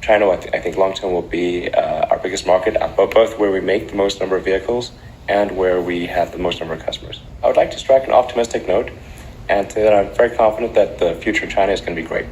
China, I think long-term will be our biggest market, both where we make the most number of vehicles and where we have the most number of customers. I would like to strike an optimistic note and say that I'm very confident that the future of China is going to be great,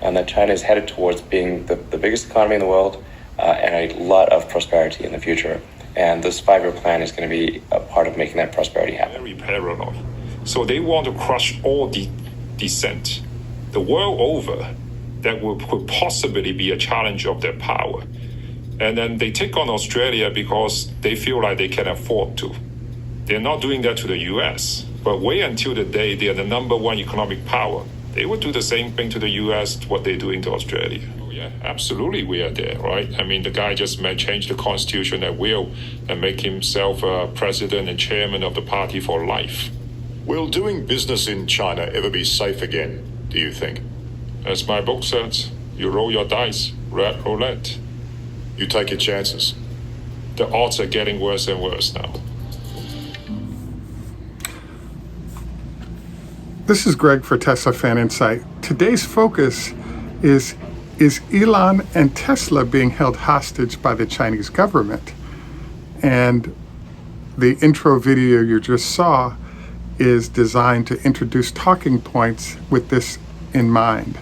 and that China is headed towards being the biggest economy in the world and a lot of prosperity in the future. And this 5-year plan is going to be a part of making that prosperity happen. Very paranoid. So they want to crush all the dissent. The world over, that could possibly be a challenge of their power. And then they take on Australia because they feel like they can afford to. They're not doing that to the US. But wait until the day they are the number one economic power. They would do the same thing to the US, what they're doing to Australia. Oh yeah, absolutely we are there, right? I mean, the guy just may change the constitution at will and make himself a president and chairman of the party for life. Will doing business in China ever be safe again, do you think? As my book says, you roll your dice, red roulette. You take your chances. The odds are getting worse and worse now. This is Greg for Teslafaninsight. Today's focus is Elon and Tesla being held hostage by the Chinese government? And the intro video you just saw is designed to introduce talking points with this in mind.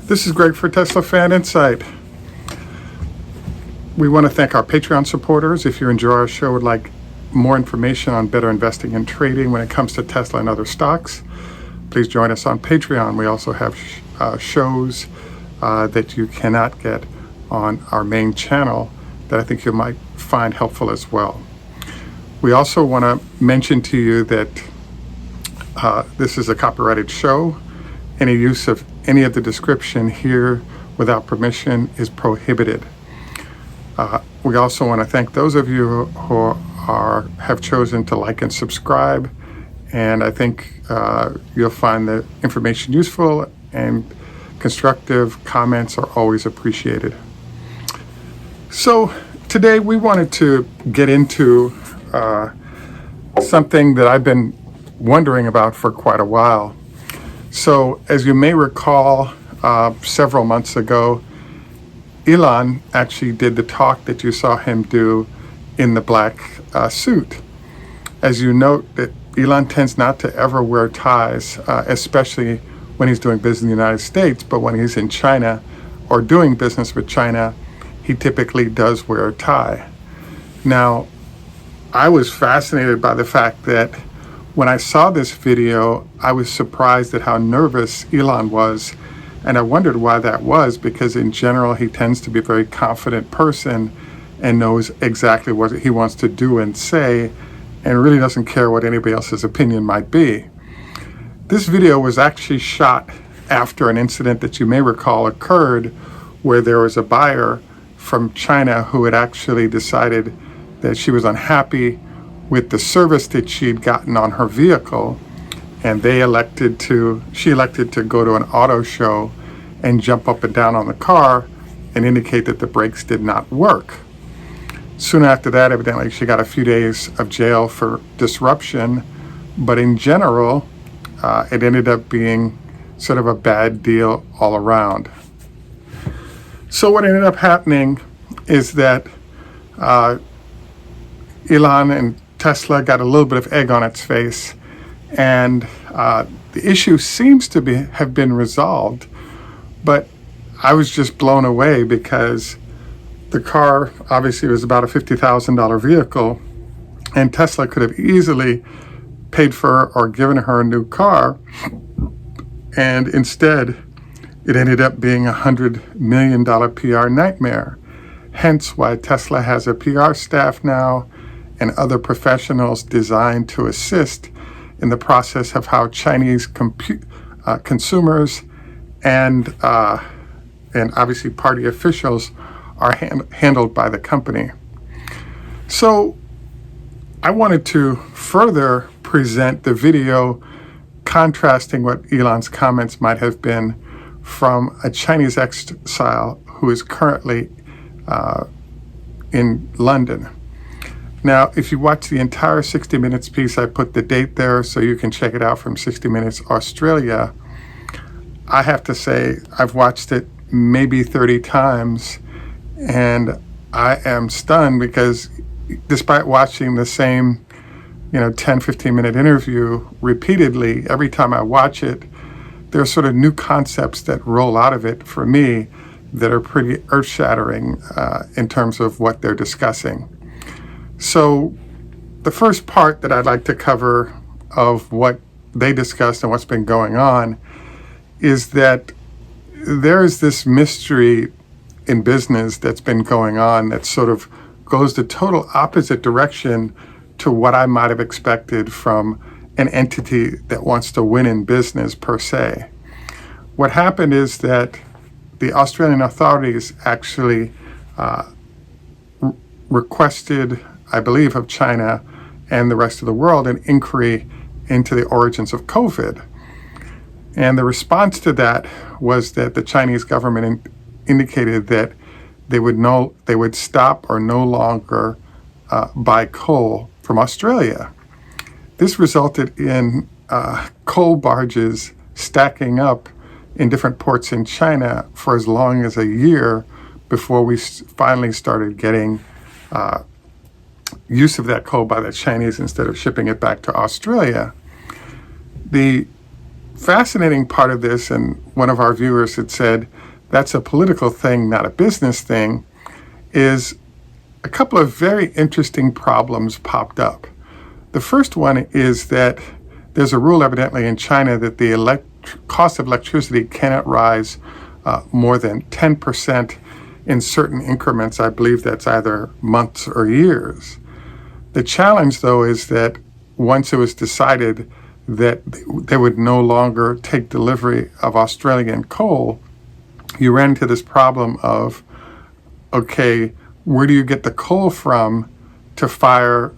This is Greg for Teslafaninsight. We want to thank our Patreon supporters. If you enjoy our show, would like more information on better investing and trading when it comes to Tesla and other stocks, please join us on Patreon. We also have shows that you cannot get on our main channel that I think you might find helpful as well. We also want to mention to you that this is a copyrighted show. Any use of any of the description here without permission is prohibited. We also want to thank those of you who have chosen to like and subscribe, and I think you'll find the information useful, and constructive comments are always appreciated. So today we wanted to get into something that I've been wondering about for quite a while. So as you may recall, several months ago, Elon actually did the talk that you saw him do in the black suit. As you note, that Elon tends not to ever wear ties, especially when he's doing business in the United States, but when he's in China or doing business with China, he typically does wear a tie. Now, I was fascinated by the fact that when I saw this video, I was surprised at how nervous Elon was. And I wondered why that was, because in general, he tends to be a very confident person and knows exactly what he wants to do and say, and really doesn't care what anybody else's opinion might be. This video was actually shot after an incident that you may recall occurred where there was a buyer from China who had actually decided that she was unhappy with the service that she'd gotten on her vehicle, and she elected to go to an auto show and jump up and down on the car and indicate that the brakes did not work. Soon after that, evidently, she got a few days of jail for disruption, but in general, it ended up being sort of a bad deal all around. So what ended up happening is that Elon and Tesla got a little bit of egg on its face, and the issue seems to have been resolved, but I was just blown away because the car obviously was about a $50,000 vehicle, and Tesla could have easily paid for or given her a new car, and instead it ended up being a $100 million PR nightmare. Hence why Tesla has a PR staff now and other professionals designed to assist in the process of how Chinese consumers and obviously party officials are handled by the company. So I wanted to further present the video contrasting what Elon's comments might have been from a Chinese exile who is currently in London. Now, if you watch the entire 60 Minutes piece, I put the date there so you can check it out from 60 Minutes Australia. I have to say, I've watched it maybe 30 times, and I am stunned because despite watching the same 10, 15-minute interview repeatedly, every time I watch it, there are sort of new concepts that roll out of it for me that are pretty earth-shattering in terms of what they're discussing. So the first part that I'd like to cover of what they discussed and what's been going on is that there is this mystery in business that's been going on that sort of goes the total opposite direction to what I might have expected from an entity that wants to win in business per se. What happened is that the Australian authorities actually requested, I believe, of China and the rest of the world an inquiry into the origins of COVID. And the response to that was that the Chinese government indicated that they would stop or no longer buy coal from Australia. This resulted in coal barges stacking up in different ports in China for as long as a year before we finally started getting use of that coal by the Chinese instead of shipping it back to Australia. The fascinating part of this, and one of our viewers had said, that's a political thing, not a business thing, is a couple of very interesting problems popped up. The first one is that there's a rule evidently in China that the cost of electricity cannot rise more than 10% in certain increments. I believe that's either months or years. The challenge, though, is that once it was decided that they would no longer take delivery of Australian coal, you ran into this problem of, okay, where do you get the coal from to fire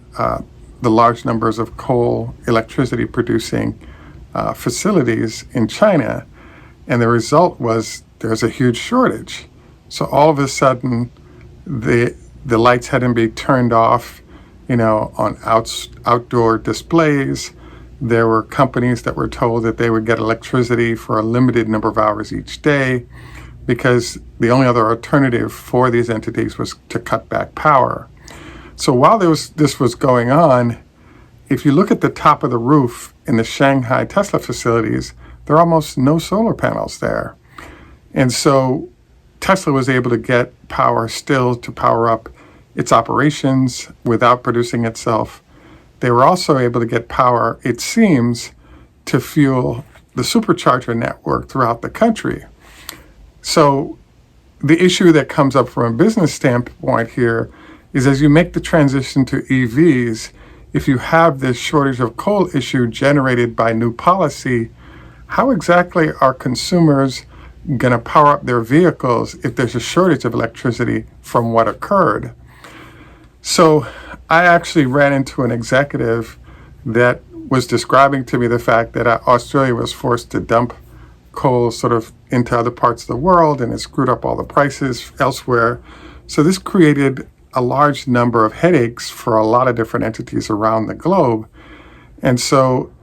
the large numbers of coal electricity producing facilities in China? And the result was there's a huge shortage. So all of a sudden, the lights had to be turned off, on outdoor displays. There were companies that were told that they would get electricity for a limited number of hours each day because the only other alternative for these entities was to cut back power. So while this was going on, if you look at the top of the roof in the Shanghai Tesla facilities, there are almost no solar panels there. And so Tesla was able to get power still to power up its operations without producing itself. They were also able to get power, it seems, to fuel the supercharger network throughout the country. So the issue that comes up from a business standpoint here is as you make the transition to EVs, if you have this shortage of coal issue generated by new policy, how exactly are consumers going to power up their vehicles if there's a shortage of electricity from what occurred? So I actually ran into an executive that was describing to me the fact that Australia was forced to dump coal sort of into other parts of the world, and it screwed up all the prices elsewhere. So this created a large number of headaches for a lot of different entities around the globe. And so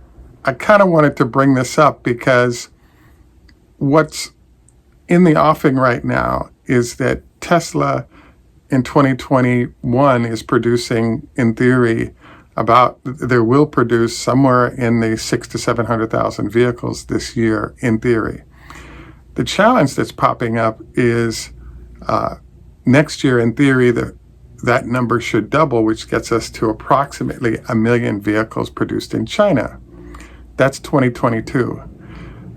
I kind of wanted to bring this up because what's in the offing right now is that Tesla in 2021 is producing, in theory, they will produce somewhere in the 600,000 to 700,000 vehicles this year, in theory. The challenge that's popping up is next year, in theory, that number should double, which gets us to approximately 1 million vehicles produced in China. That's 2022.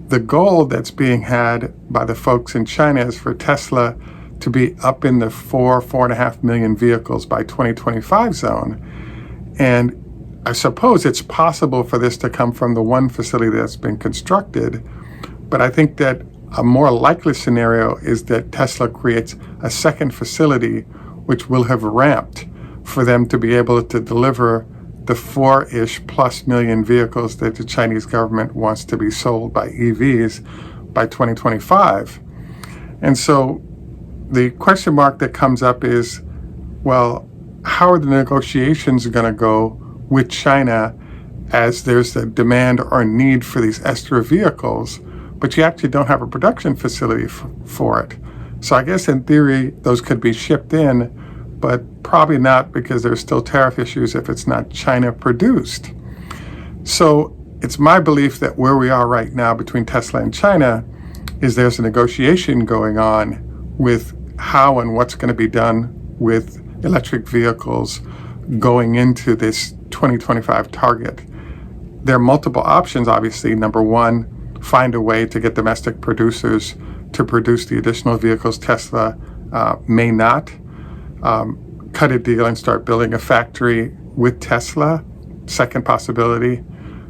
The goal that's being had by the folks in China is for Tesla to be up in the 4.5 million vehicles by 2025 zone. And I suppose it's possible for this to come from the one facility that's been constructed, but I think that a more likely scenario is that Tesla creates a second facility which will have ramped for them to be able to deliver the 4-ish plus million vehicles that the Chinese government wants to be sold by EVs by 2025. And so the question mark that comes up is, well, how are the negotiations going to go with China as there's a demand or need for these extra vehicles, but you actually don't have a production facility for it. So I guess in theory, those could be shipped in, but probably not, because there's still tariff issues if it's not China produced. So it's my belief that where we are right now between Tesla and China is there's a negotiation going on with how and what's going to be done with electric vehicles going into this 2025 target. There are multiple options, obviously. Number one, find a way to get domestic producers to produce the additional vehicles Tesla may not. Cut a deal and start building a factory with Tesla. Second possibility.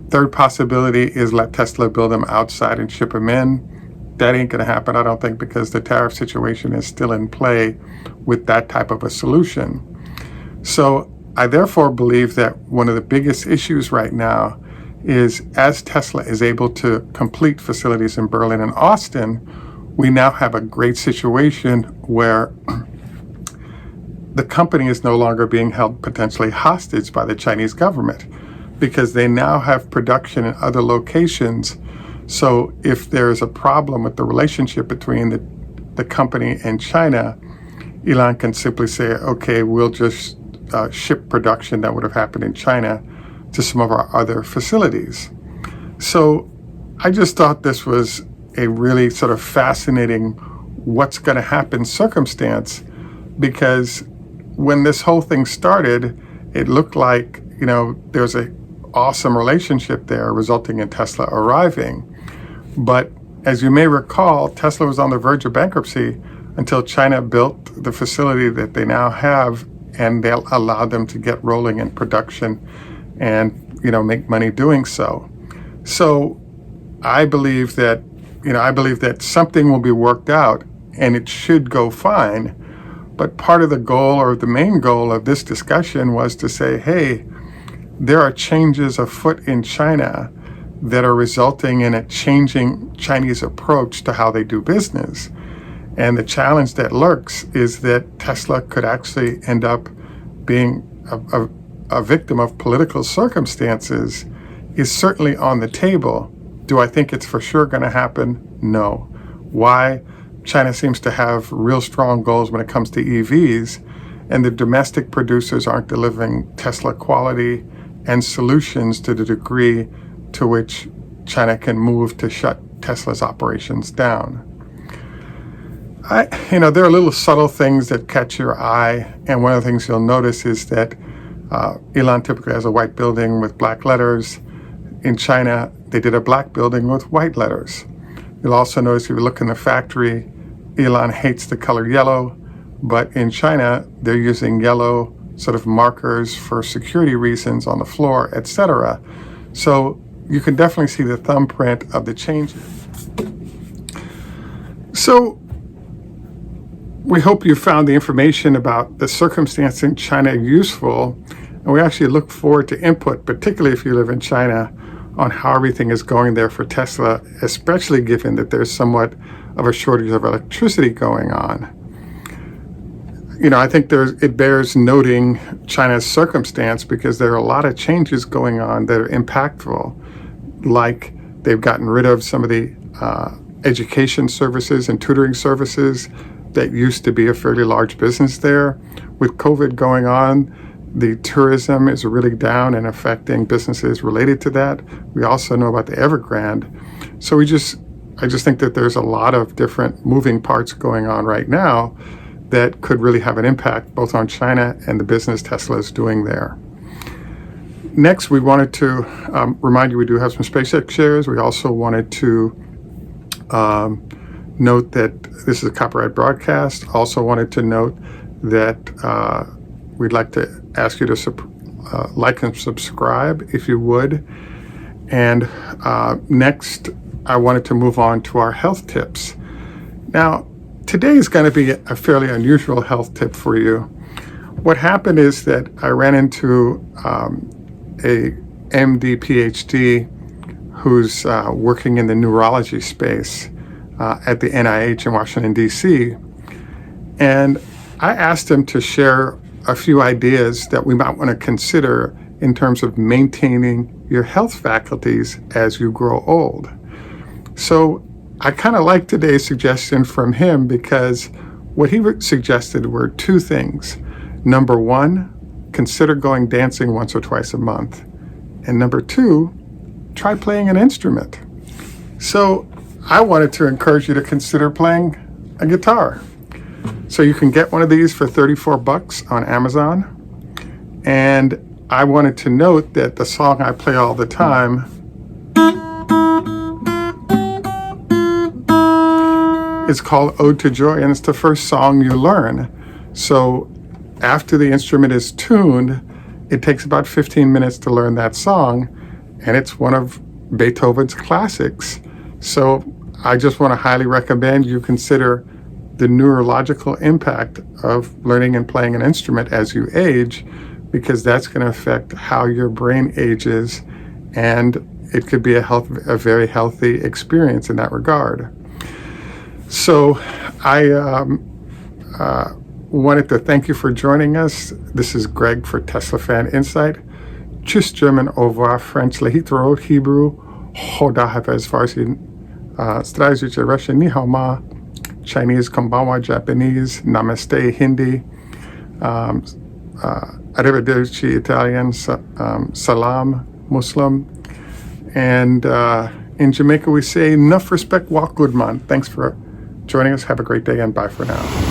Third possibility is let Tesla build them outside and ship them in. That ain't going to happen, I don't think, because the tariff situation is still in play with that type of a solution. So I therefore believe that one of the biggest issues right now is, as Tesla is able to complete facilities in Berlin and Austin, we now have a great situation where the company is no longer being held potentially hostage by the Chinese government, because they now have production in other locations. So if there's a problem with the relationship between the company and China, Elon can simply say, okay, we'll just ship production that would have happened in China to some of our other facilities. So I just thought this was a really sort of fascinating what's going to happen circumstance, because when this whole thing started, it looked like, there's an awesome relationship there resulting in Tesla arriving. But as you may recall, Tesla was on the verge of bankruptcy until China built the facility that they now have, and they allowed them to get rolling in production and, make money doing so. So I believe that something will be worked out, and it should go fine. But part of the goal, or the main goal of this discussion, was to say, hey, there are changes afoot in China that are resulting in a changing Chinese approach to how they do business. And the challenge that lurks is that Tesla could actually end up being a victim of political circumstances is certainly on the table. Do I think it's for sure going to happen? No. Why? China seems to have real strong goals when it comes to EVs, and the domestic producers aren't delivering Tesla quality and solutions to the degree to which China can move to shut Tesla's operations down. There are little subtle things that catch your eye, and one of the things you'll notice is that Elon typically has a white building with black letters. In China, they did a black building with white letters. You'll also notice if you look in the factory, Elon hates the color yellow, but in China, they're using yellow sort of markers for security reasons on the floor, etc. So you can definitely see the thumbprint of the changes. So we hope you found the information about the circumstance in China useful, and we actually look forward to input, particularly if you live in China, on how everything is going there for Tesla, especially given that there's somewhat of a shortage of electricity going on. I think it bears noting China's circumstance, because there are a lot of changes going on that are impactful, like they've gotten rid of some of the education services and tutoring services that used to be a fairly large business there. With COVID going on, the tourism is really down and affecting businesses related to that. We also know about the Evergrande. So I just think that there's a lot of different moving parts going on right now that could really have an impact both on China and the business Tesla is doing there. Next, we wanted to remind you we do have some SpaceX shares. We also wanted to note that this is a copyright broadcast. Also wanted to note that we'd like to ask you to like and subscribe if you would. And next, I wanted to move on to our health tips. Now, today is going to be a fairly unusual health tip for you. What happened is that I ran into a MD PhD who's working in the neurology space at the NIH in Washington, D.C. And I asked him to share a few ideas that we might want to consider in terms of maintaining your health faculties as you grow old. So I kind of like today's suggestion from him because what he suggested were two things. Number one, consider going dancing once or twice a month. And number two, try playing an instrument. So I wanted to encourage you to consider playing a guitar. So you can get one of these for $34 on Amazon. And I wanted to note that the song I play all the time is called Ode to Joy, and it's the first song you learn. So after the instrument is tuned, it takes about 15 minutes to learn that song, and it's one of Beethoven's classics. So I just want to highly recommend you consider the neurological impact of learning and playing an instrument as you age, because that's going to affect how your brain ages, and it could be a very healthy experience in that regard. So I wanted to thank you for joining us. This is Greg for Teslafaninsight. Tschüss, German, au revoir, French, Lehitro, Hebrew, Hoda Hafez, Farsi, Strajzuche, Russian, Ni hao ma, Chinese, Konbanwa, Japanese, Namaste, Hindi, Arrivederci, Italian, Salam, Muslim, and in Jamaica we say, Nuff respect, walk good man. Thanks for joining us. Have a great day and bye for now.